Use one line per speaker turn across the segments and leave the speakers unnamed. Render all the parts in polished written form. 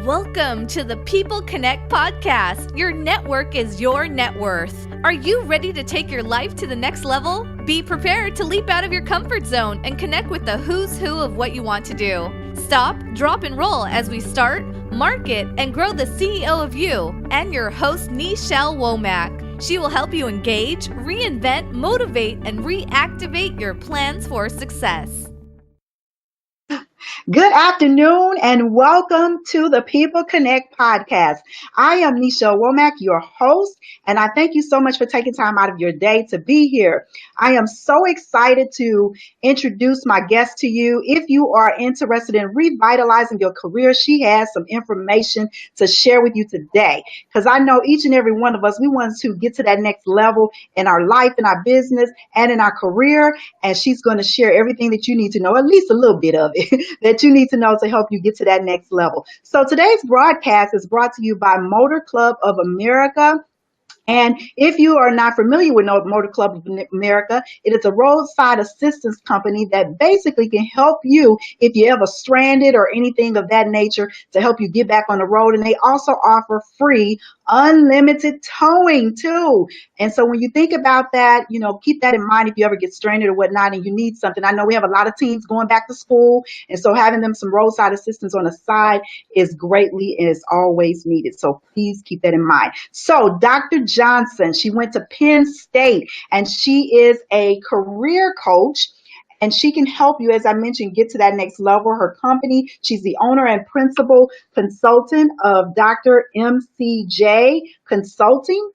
Welcome to the People Connect podcast. Your network is your net worth. Are you ready to take your life to the next level? Be prepared to leap out of your comfort zone and connect with the who's who of what you want to do. Stop, drop, and roll as we start, market, and grow the CEO of you and your host, Nichelle Womack. She will help you engage, reinvent, motivate, and reactivate your plans for success.
Good afternoon and welcome to the People Connect podcast. I am Nichelle Womack, your host, and I thank you so much for taking time out of your day to be here. I am so excited to introduce my guest to you. If you are interested in revitalizing your career, she has some information to share with you today, because I know each and every one of us, we want to get to that next level in our life, in our business, and in our career, and she's going to share everything that you need to know, at least a little bit of it, that you need to know to help you get to that next level. So today's broadcast is brought to you by Motor Club of America. And if you are not familiar with Motor Club of America, it is a roadside assistance company that basically can help you if you're ever stranded or anything of that nature to help you get back on the road. And they also offer free unlimited towing too. And so when you think about that, keep that in mind if you ever get stranded or whatnot and you need something. I know we have a lot of teens going back to school, and so having them some roadside assistance on the side is greatly and is always needed. So please keep that in mind. So Dr. Johson, she went to Penn State and she is a career coach. And she can help you, as I mentioned, get to that next level. Her company, she's the owner and principal consultant of Dr. MCJ Consulting.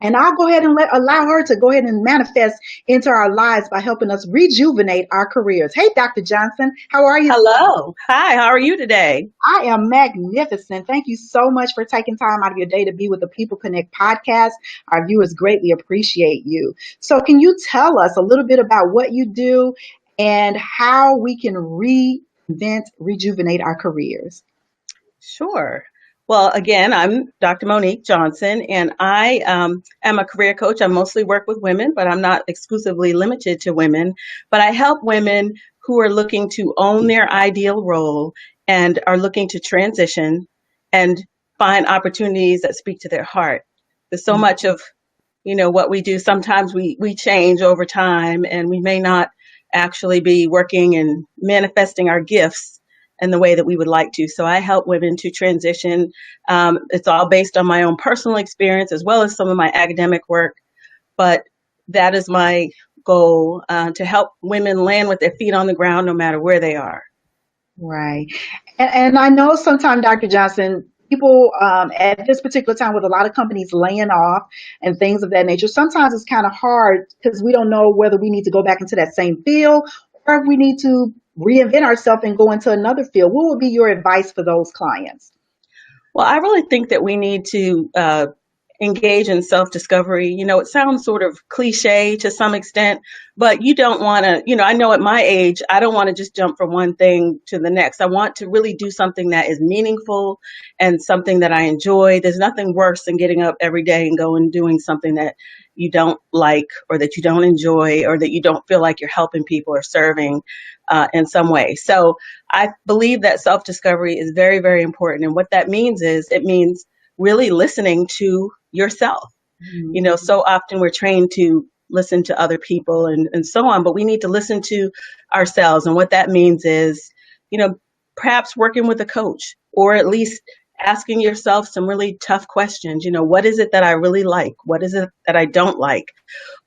And I'll go ahead and allow her to go ahead and manifest into our lives by helping us rejuvenate our careers. Hey, Dr. Johnson, how are you?
Hello. Hi, how are you today?
I am magnificent. Thank you so much for taking time out of your day to be with the People Connect podcast. Our viewers greatly appreciate you. So can you tell us a little bit about what you do and how we can rejuvenate our careers?
Sure. Well, again, I'm Dr. Monique Johnson, and I am a career coach. I mostly work with women, but I'm not exclusively limited to women. But I help women who are looking to own their ideal role and are looking to transition and find opportunities that speak to their heart. There's so much of, what we do. Sometimes we change over time, and we may not actually be working and manifesting our gifts in the way that we would like to. So I help women to transition. It's all based on my own personal experience as well as some of my academic work. But that is my goal, to help women land with their feet on the ground no matter where they are.
Right. And I know sometimes, Dr. Johnson, people at this particular time with a lot of companies laying off and things of that nature, sometimes it's kind of hard because we don't know whether we need to go back into that same field or if we need to reinvent ourselves and go into another field. What would be your advice for those clients?
Well, I really think that we need to engage in self-discovery. It sounds sort of cliche to some extent, but you don't want to, I know at my age, I don't want to just jump from one thing to the next. I want to really do something that is meaningful and something that I enjoy. There's nothing worse than getting up every day and going and doing something that you don't like or that you don't enjoy or that you don't feel like you're helping people or serving in some way. So I believe that self-discovery is very, very important. And what that means is it means really listening to yourself.
Mm-hmm.
So often we're trained to listen to other people and so on, but we need to listen to ourselves. And what that means is, perhaps working with a coach or at least asking yourself some really tough questions. What is it that I really like? What is it that I don't like?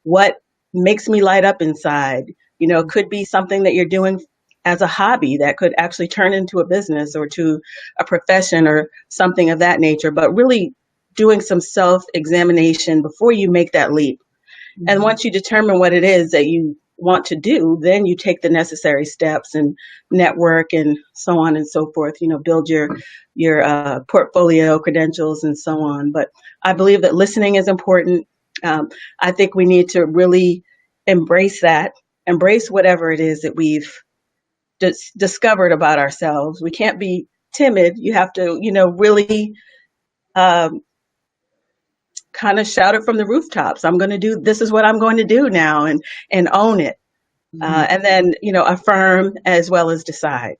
What makes me light up inside? It could be something that you're doing as a hobby that could actually turn into a business or to a profession or something of that nature, but really doing some self-examination before you make that leap. Mm-hmm. And once you determine what it is that you want to do, then you take the necessary steps and network and so on and so forth, build your portfolio credentials and so on. But I believe that listening is important. I think we need to really embrace whatever it is that we've discovered about ourselves. We can't be timid. You have to, really kind of shout it from the rooftops. This is what I'm going to do now and own it. Mm-hmm. And then, affirm as well as decide.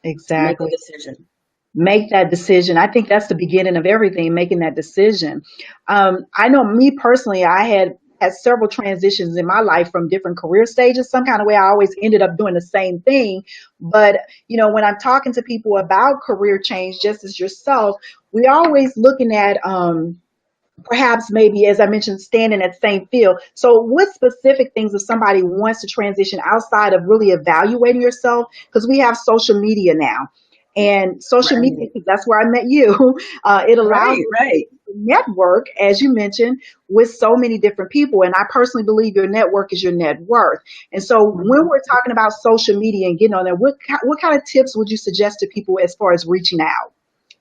Exactly.
Make a decision.
make that decision. I think that's the beginning of everything, making that decision. I know me personally, I had several transitions in my life from different career stages. Some kind of way, I always ended up doing the same thing. But, when I'm talking to people about career change, just as yourself, we always looking at, perhaps maybe, as I mentioned, staying in that same field. So what specific things if somebody wants to transition outside of really evaluating yourself? Because we have social media now. And social media,
Right,
'cause that's where I met you. It allows
right, right.
you to network, as you mentioned, with so many different people. And I personally believe your network is your net worth. And so when
Mhm.
we're talking about social media and getting on there, what kind of tips would you suggest to people as far as reaching out?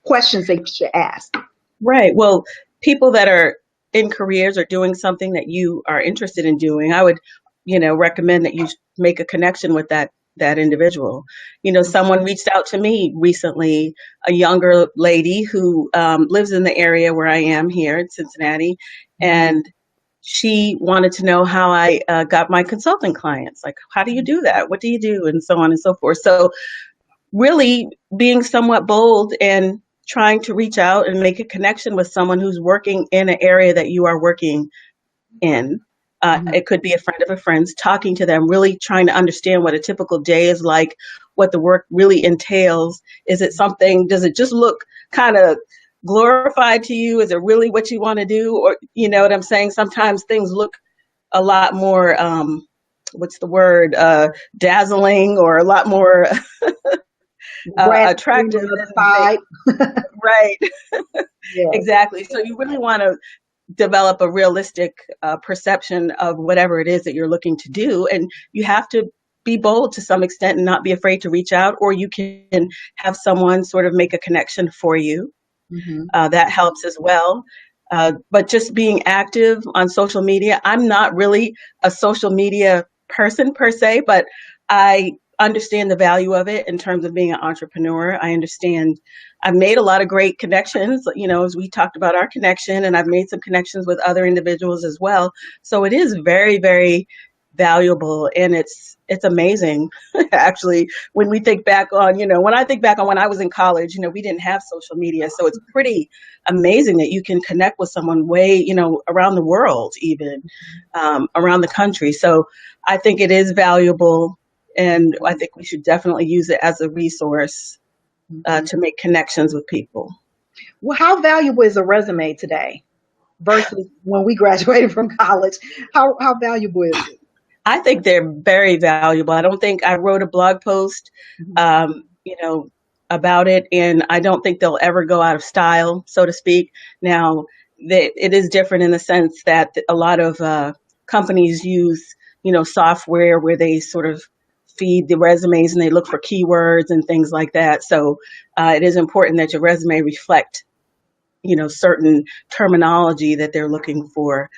Questions they should ask.
Right. Well, people that are in careers or doing something that you are interested in doing, I would, recommend that you make a connection with that individual. Someone reached out to me recently, a younger lady who lives in the area where I am here in Cincinnati, and she wanted to know how I got my consulting clients. Like, how do you do that? What do you do? And so on and so forth. So really being somewhat bold and trying to reach out and make a connection with someone who's working in an area that you are working in. It could be a friend of a friend's, talking to them, really trying to understand what a typical day is like, what the work really entails. Is it something, does it just look kind of glorified to you? Is it really what you want to do? Or, you know what I'm saying? Sometimes things look a lot more, what's the word, dazzling, or a lot more
Grass green
attractive
on the other
than they,
side.
right.
Yes.
Exactly. So you really want to develop a realistic perception of whatever it is that you're looking to do. And you have to be bold to some extent and not be afraid to reach out, or you can have someone sort of make a connection for you.
Hmm.
That helps as well. But just being active on social media, I'm not really a social media person per se, but I understand the value of it in terms of being an entrepreneur. I understand I've made a lot of great connections, as we talked about our connection, and I've made some connections with other individuals as well. So it is very, very valuable, and it's amazing actually when we think back on, when I think back on when I was in college, we didn't have social media. So it's pretty amazing that you can connect with someone way, around the world, even around the country. So I think it is valuable, and I think we should definitely use it as a resource to make connections with people.
Well, how valuable is a resume today versus when we graduated from college? How valuable is it?
I think they're very valuable. I don't think I wrote a blog post,
Mhm.
um, you know, about it, and I don't think they'll ever go out of style, so to speak. Now, it is different in the sense that a lot of companies use, software where they sort of feed the resumes and they look for keywords and things like that. So it is important that your resume reflect, certain terminology that they're looking for.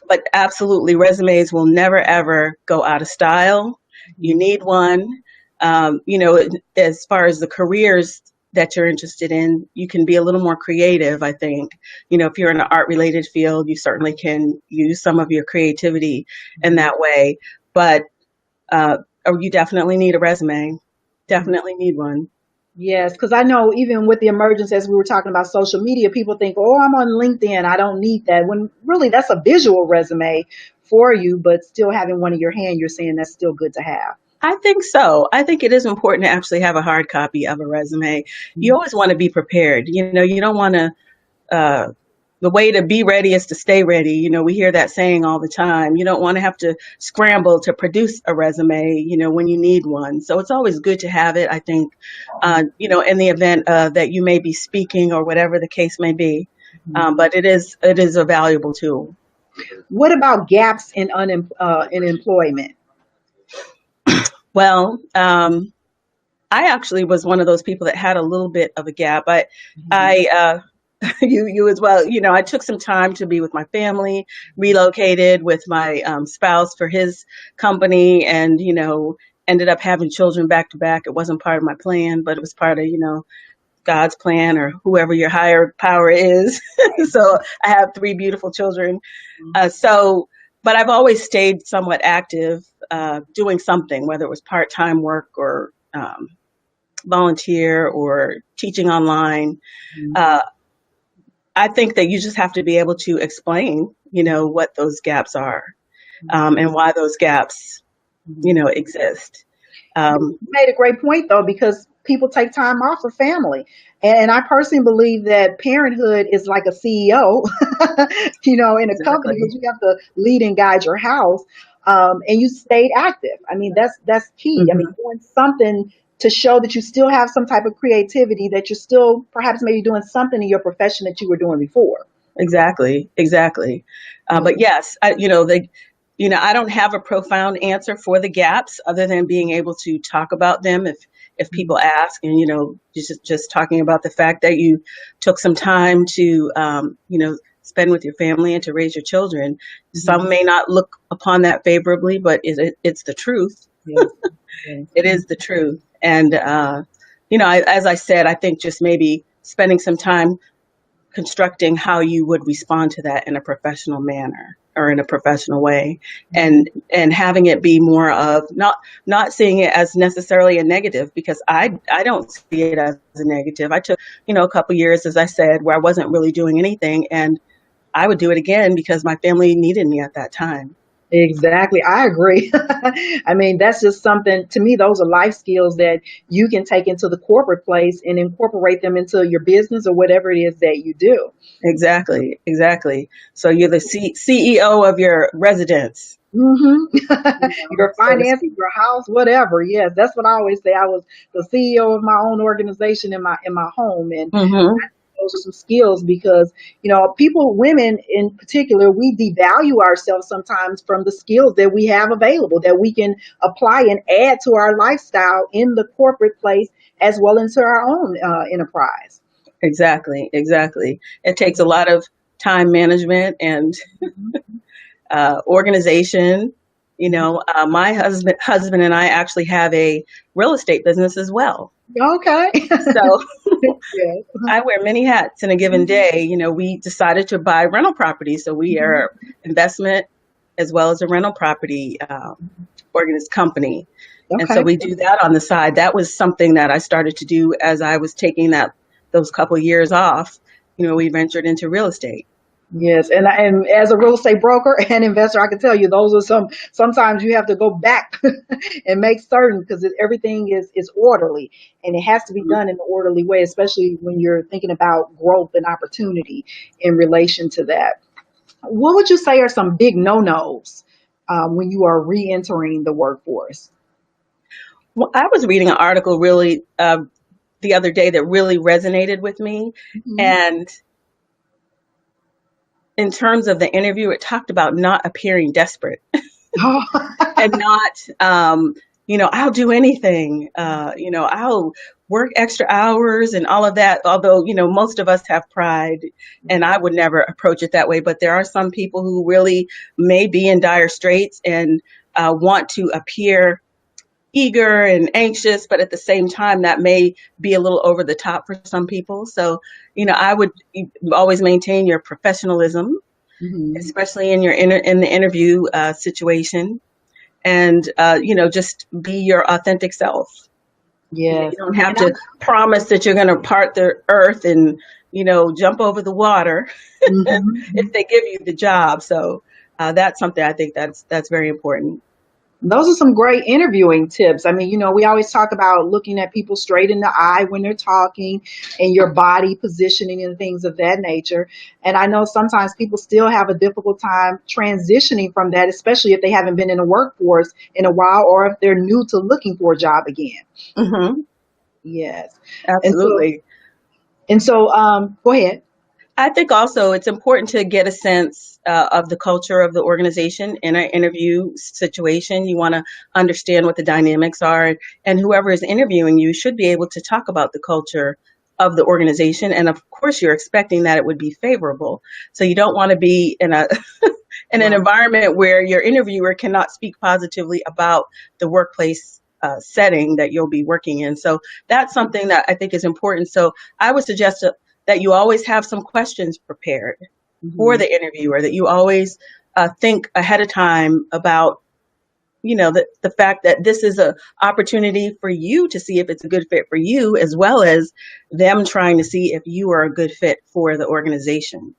But absolutely, resumes will never ever go out of style. You need one. As far as the careers that you're interested in, you can be a little more creative, I think. If you're in an art related field, you certainly can use some of your creativity in that way. But you definitely need a resume. Definitely need one.
Yes, because I know even with the emergence, as we were talking about social media, people think, oh, I'm on LinkedIn, I don't need that. When really that's a visual resume for you, but still having one in your hand, you're saying that's still good to have.
I think so. I think it is important to actually have a hard copy of a resume. You
Mhm.
always want to be prepared. You don't want to, the way to be ready is to stay ready. We hear that saying all the time. You don't want to have to scramble to produce a resume, when you need one. So it's always good to have it, I think, in the event that you may be speaking or whatever the case may be. But it is a valuable tool.
What about gaps in in employment?
Well, I actually was one of those people that had a little bit of a gap.
Mhm.
I you as well. I took some time to be with my family, relocated with my spouse for his company, and ended up having children back to back. It wasn't part of my plan, but it was part of God's plan, or whoever your higher power is. So I have three beautiful children. But I've always stayed somewhat active, doing something, whether it was part time work or volunteer or teaching online. I think that you just have to be able to explain, what those gaps are, and why those gaps, exist.
You made a great point though, because people take time off for family. And I personally believe that parenthood is like a CEO, in a company,
Exactly.
because you have to lead and guide your house. And you stayed active. I mean, that's key. I mean,
Hmm.
doing something to show that you still have some type of creativity, that you're still perhaps maybe doing something in your profession that you were doing before.
Exactly. Exactly. But yes, I don't have a profound answer for the gaps other than being able to talk about them if people ask, and just talking about the fact that you took some time to spend with your family and to raise your children.
Mhm.
Some may not look upon that favorably, but it's the truth.
Yes. Yes.
It is the truth. And as I said, I think just maybe spending some time constructing how you would respond to that in a professional manner or in a professional way,
Mhm.
and having it be more of not seeing it as necessarily a negative, because I don't see it as a negative. I took a couple years, as I said, where I wasn't really doing anything, and I would do it again because my family needed me at that time.
Exactly. I agree. I mean, that's just something to me, those are life skills that you can take into the corporate place and incorporate them into your business or whatever it is that you do.
Exactly, exactly. So you're the CEO of your residence,
Hmm. Your
so to
finances,
speak.
your house, whatever. Yes, that's what I always say. I was the CEO of my own organization in my home, and
Hmm.
those are some skills because people, women in particular, we devalue ourselves sometimes from the skills that we have available that we can apply and add to our lifestyle in the corporate place as well into our own enterprise.
Exactly, exactly. It takes a lot of time management and organization. My husband and I actually have a real estate business as well.
Okay.
So
Yes.
I wear many hats in a given day. We decided to buy rental property, so we are investment as well as a rental property organized company. And so
Okay.
we do that on the side. That was something that I started to do as I was taking those couple of years off. We ventured into real estate.
Yes, and as a real estate broker and investor, I can tell you those are sometimes you have to go back and make certain because everything is orderly and it has to be done in an orderly way, especially when you're thinking about growth and opportunity in relation to that. What would you say are some big no-nos when you are re-entering the workforce?
Well, I was reading an article really the other day that really resonated with me.
Mhm.
And in terms of the interview, it talked about not appearing desperate and not, I'll do anything. I'll work extra hours and all of that. Although, most of us have pride, and I would never approach it that way. But there are some people who really may be in dire straits and want to appear eager and anxious, but at the same time, that may be a little over the top for some people. So, I would always maintain your professionalism,
Mhm.
especially in in the interview situation, and just be your authentic self. You
Yes.
don't have
And
to promise that you're going to part the earth and jump over the water if
Mhm.
they give you the job. So that's something I think that's very important.
Those are some great interviewing tips. I mean, we always talk about looking at people straight in the eye when they're talking and your body positioning and things of that nature. And I know sometimes people still have a difficult time transitioning from that, especially if they haven't been in the workforce in a while or if they're new to looking for a job again.
Hmm.
Yes. And so,
Absolutely.
go ahead.
I think also it's important to get a sense of the culture of the organization in an interview situation. You want to understand what the dynamics are, and whoever is interviewing you should be able to talk about the culture of the organization. And of course, you're expecting that it would be favorable. So you don't want to be in a in an
Right.
environment where your interviewer cannot speak positively about the workplace setting that you'll be working in. So that's something that I think is important. So I would suggest that you always have some questions prepared for
Mhm.
the interviewer, that you always think ahead of time about the fact that this is a opportunity for you to see if it's a good fit for you, as well as them trying to see if you are a good fit for the organization.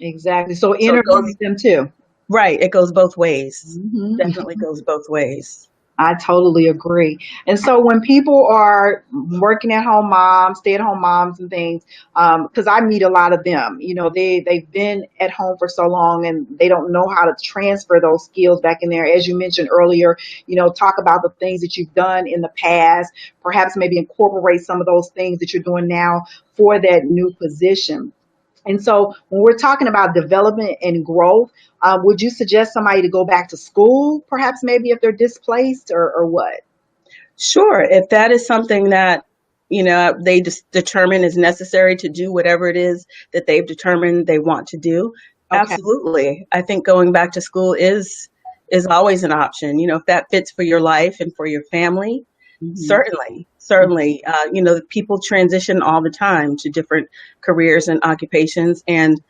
Exactly. So
So it goes,
interviewing them too.
right. It goes both ways.
Mhm.
Definitely goes both ways.
I totally agree. And so when people are working at home moms, stay at home moms and things, because I meet a lot of them, they've been at home for so long and they don't know how to transfer those skills back in there. As you mentioned earlier, talk about the things that you've done in the past, perhaps maybe incorporate some of those things that you're doing now for that new position. And so when we're talking about development and growth, would you suggest somebody to go back to school, perhaps maybe if they're displaced or what?
Sure. If that is something that, they just determine is necessary to do whatever it is that they've determined they want to do,
Okay.
absolutely. I think going back to school is always an option. If that fits for your life and for your family,
Mhm.
certainly. People transition all the time to different careers and occupations, and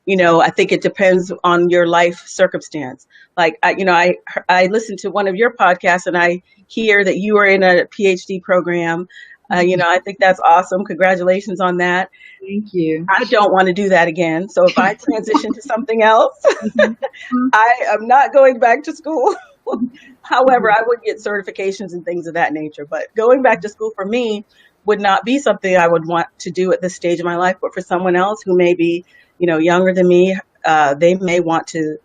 I think it depends on your life circumstance. Like, I listened to one of your podcasts, and I hear that you are in a PhD program. I think that's awesome. Congratulations on that.
Thank you.
I don't want to do that again. So if I transition to something else,
Mhm.
I am not going back to school. However,
Mhm.
I would get certifications and things of that nature. But going back to school for me would not be something I would want to do at this stage of my life. But for someone else who may be, younger than me, they may want to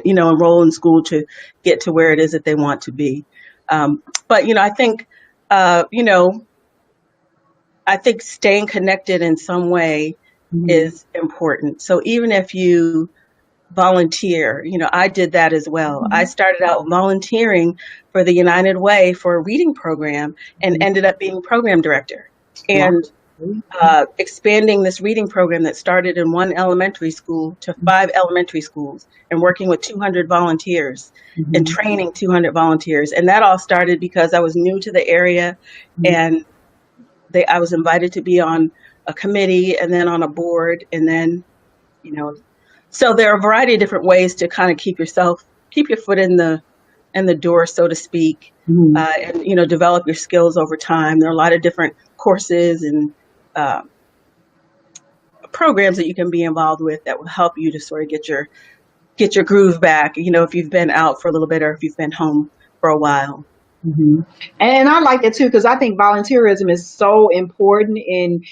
enroll in school to get to where it is that they want to be. But I think uh, you know I think staying connected in some way
Mhm.
is important. So even if you volunteer, I did that as well. I
Mhm.
started out volunteering for the United Way for a reading program and
Mhm.
ended up being program director.
Wow.
And expanding this reading program that started in one elementary school to 5 elementary schools, and working with 200 volunteers and
Mhm.
training 200 volunteers. And that all started because I was new to the area,
Mhm.
and I was invited to be on a committee and then on a board. And then, you know, so there are a variety of different ways to kind of keep your foot in the door, so to speak,
Mhm.
and, develop your skills over time. There are a lot of different courses and uh, programs that you can be involved with that will help you to sort of get your groove back, if you've been out for a little bit or if you've been home for a while.
Mhm. And I like that too because I think volunteerism is so important in,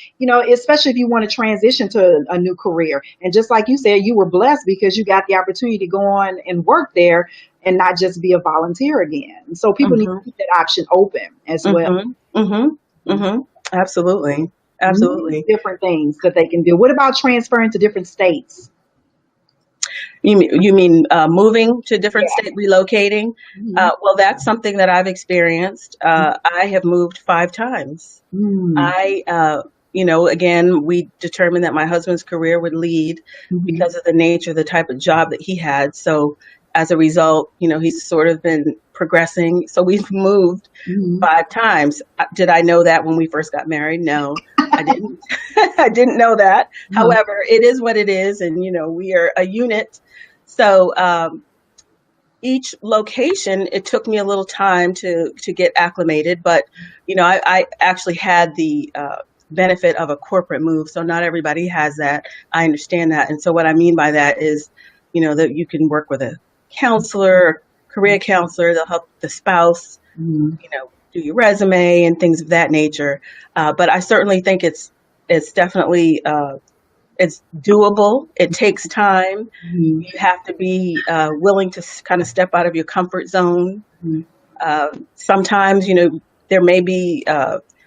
especially if you want to transition to a new career. And just like you said, you were blessed because you got the opportunity to go on and work there and not just be a volunteer again. So people need to
Hmm.
keep that option open as well.
Hmm. Hmm. Hmm. Absolutely.
Many
Absolutely.
different things that they can do. What about transferring to different states?
You mean moving to a different
Yeah.
state, relocating?
Mhm.
Well, that's something that I've experienced. I have moved 5 times.
Mhm.
Again, we determined that my husband's career would lead
Mhm.
because of the nature, the type of job that he had. So as a result, he's sort of been progressing. So we've moved
Mhm.
5 times. Did I know that when we first got married? No, I didn't. I didn't know that.
Uh-huh.
However, it is what it is, and we are a unit. So each location, it took me a little time to get acclimated, but I actually had the benefit of a corporate move, so not everybody has that. I understand that, and so what I mean by that is, that you can work with a counselor, career counselor. They'll help the spouse,
Mhm.
do your resume and things of that nature. But I certainly think it's definitely it's doable. It takes time.
Mhm.
You have to be willing to kind of step out of your comfort zone.
Mhm.
Sometimes, there may be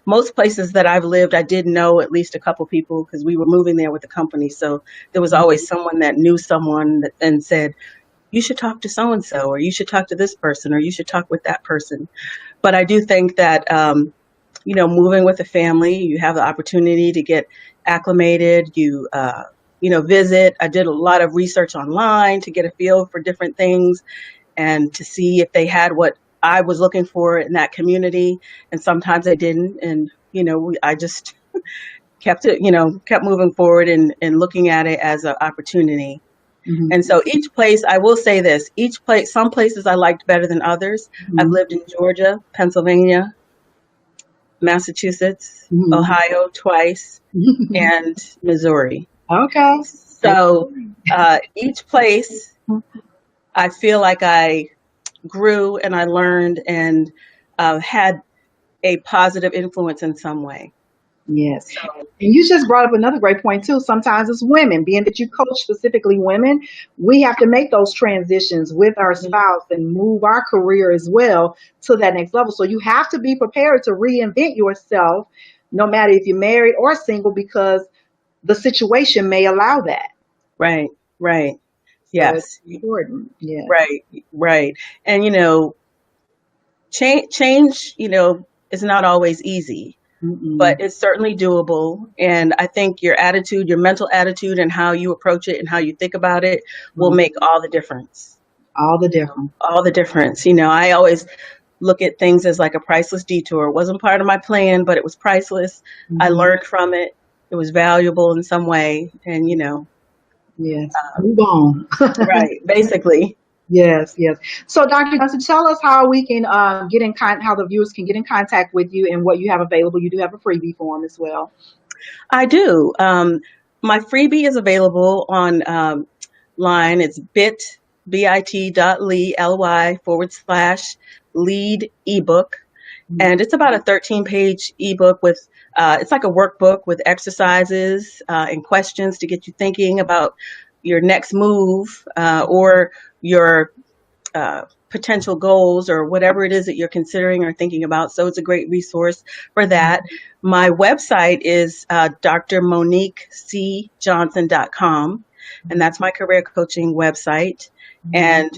most places that I've lived, I did know at least a couple people because we were moving there with the company. So there was always someone that knew someone and said, you should talk to so and so, or you should talk to this person, or you should talk with that person. But I do think that moving with a family, you have the opportunity to get acclimated. Visit. I did a lot of research online to get a feel for different things and to see if they had what I was looking for in that community. And sometimes I didn't. And, I just kept moving forward and looking at it as an opportunity.
Mhm.
And so each place, I will say this, each place, some places I liked better than others. I've
Mhm.
lived in Georgia, Pennsylvania, Massachusetts,
Mhm.
Ohio twice, and Missouri.
Okay.
So each place, I feel like I grew and I learned and had a positive influence in some way.
Yes.
So,
And you just brought up another great point too. Sometimes as women, being that you coach specifically women, we have to make those transitions with our spouse and move our career as well to that next level. So you have to be prepared to reinvent yourself, no matter if you're married or single, because the situation may allow that.
right, right.
So it's
Yes,
important. Yes.
right, right. And, change, is not always easy, but
Mm-mm.
it's certainly doable. And I think your attitude, your mental attitude, and how you approach it and how you think about it will
Right.
make all the difference.
All the difference.
All the difference. I always look at things as like a priceless detour. It wasn't part of my plan, but it was priceless. I
Mhm.
learned from it. It was valuable in some way. And,
Yes. Move on.
right, basically.
Yes, yes. So, Dr. Johnson, tell us how we can how the viewers can get in contact with you and what you have available. You do have a freebie form as well.
I do. My freebie is available on line. It's bit.ly lead ebook.
Mhm.
And it's about a 13-page ebook with, it's like a workbook with exercises and questions to get you thinking about your next move or your potential goals or whatever it is that you're considering or thinking about. So it's a great resource for that. My website is drmoniquecjohnson.com, and that's my career coaching website. And,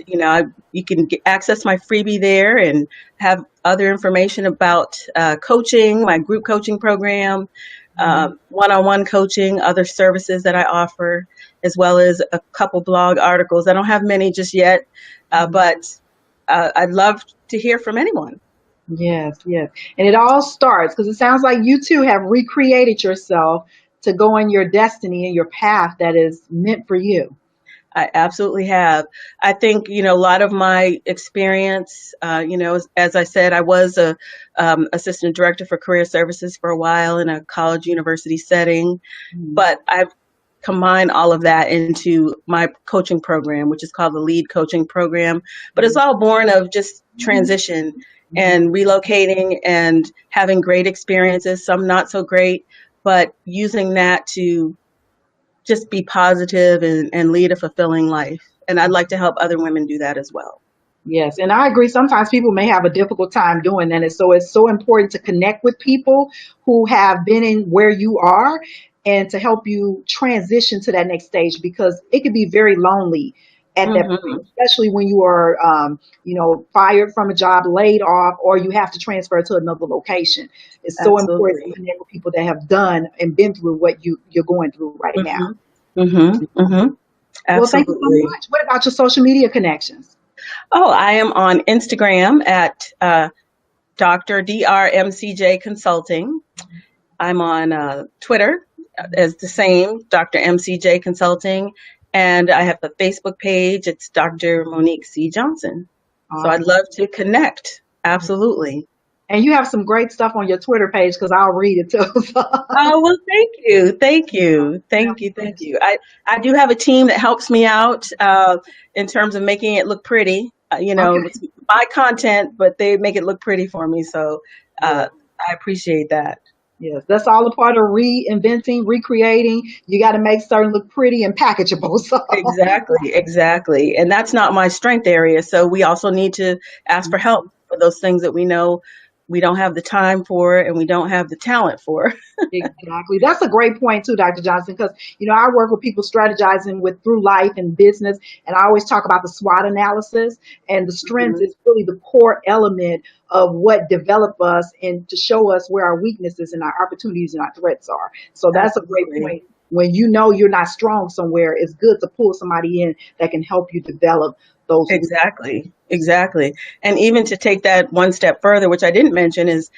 you can access my freebie there and have other information about coaching, my group coaching program, one-on-one coaching, other services that I offer, as well as a couple blog articles. I don't have many just yet, but I'd love to hear from anyone.
Yes, yes. And it all starts because it sounds like you too have recreated yourself to go in your destiny and your path that is meant for you.
I absolutely have. I think, a lot of my experience, as I said, I was a assistant director for career services for a while in a college university setting,
Mhm.
but I've combined all of that into my coaching program, which is called the Lead Coaching Program. But it's all born of just transition and relocating and having great experiences, some not so great, but using that to just be positive and lead a fulfilling life. And I'd like to help other women do that as well.
Yes, and I agree. Sometimes people may have a difficult time doing that. And so it's so important to connect with people who have been in where you are and to help you transition to that next stage because it could be very lonely at that point,
Hmm.
especially when you are, fired from a job, laid off, or you have to transfer to another location. It's so important to
Absolutely.
connect with people that have done and been through what you're going through right now.
Hmm. Hmm. Hmm.
Well, thank you so
Absolutely.
much. What about your social media connections?
Oh, I am on Instagram at Dr. DRMCJ Consulting. I'm on Twitter as the same, Dr. MCJ Consulting. And I have a Facebook page. It's Dr. Monique C. Johnson. So I'd
Awesome.
love to connect. Absolutely.
And you have some great stuff on your Twitter page because I'll read it too.
Oh, well, thank you. Thank you.
Yeah,
Thank you. Thank you. I do have a team that helps me out in terms of making it look pretty.
okay.
It's my content, but they make it look pretty for me. So
Yeah.
I appreciate that.
Yes. That's all a part of reinventing, recreating. You got to make certain look pretty and packageable. So
Exactly. Exactly. And that's not my strength area. So we also need to ask for help for those things that we know we don't have the time for and we don't have the talent for.
exactly. That's a great point too, Dr. Johnson, because I work with people strategizing with through life and business, and I always talk about the SWOT analysis, and the strengths
Mhm.
is really the core element of what develop us and to show us where our weaknesses and our opportunities and our threats are. So that's a great
Absolutely.
point. when you know you're not strong somewhere, it's good to pull somebody in that can help you develop those.
Exactly. Exactly. And even to take that one step further, which I didn't mention, is,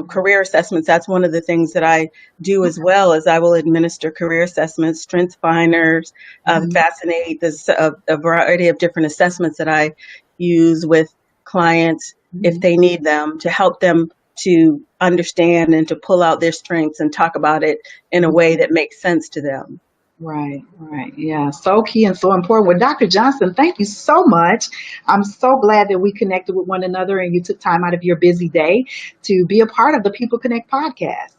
career assessments. That's one of the things that I do as well, as I will administer career assessments, strengths finders, fascinate. There's a variety of different assessments that I use with clients if they need them, to help them to understand and to pull out their strengths and talk about it in a way that makes sense to them.
Right, right. Yeah, so key and so important. Well, Dr. Johnson, thank you so much. I'm so glad that we connected with one another and you took time out of your busy day to be a part of the People Connect podcast.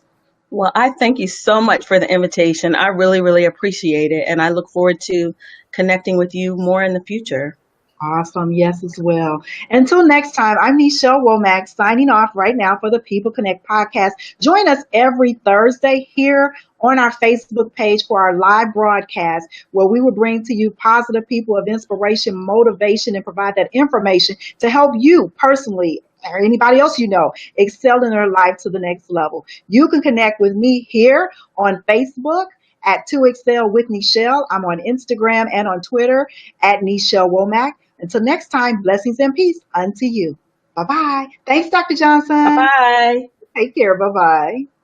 Well, I thank you so much for the invitation. I really, really appreciate it. And I look forward to connecting with you more in the future.
Awesome. Yes, as well. Until next time, I'm Nichelle Womack signing off right now for the People Connect podcast. Join us every Thursday here on our Facebook page for our live broadcast, where we will bring to you positive people of inspiration, motivation, and provide that information to help you personally or anybody else you know excel in their life to the next level. You can connect with me here on Facebook at 2Excel with Nichelle. I'm on Instagram and on Twitter at Nichelle Womack. Until next time, blessings and peace unto you. Bye-bye. Thanks, Dr. Johnson.
Bye-bye.
Take care. Bye-bye.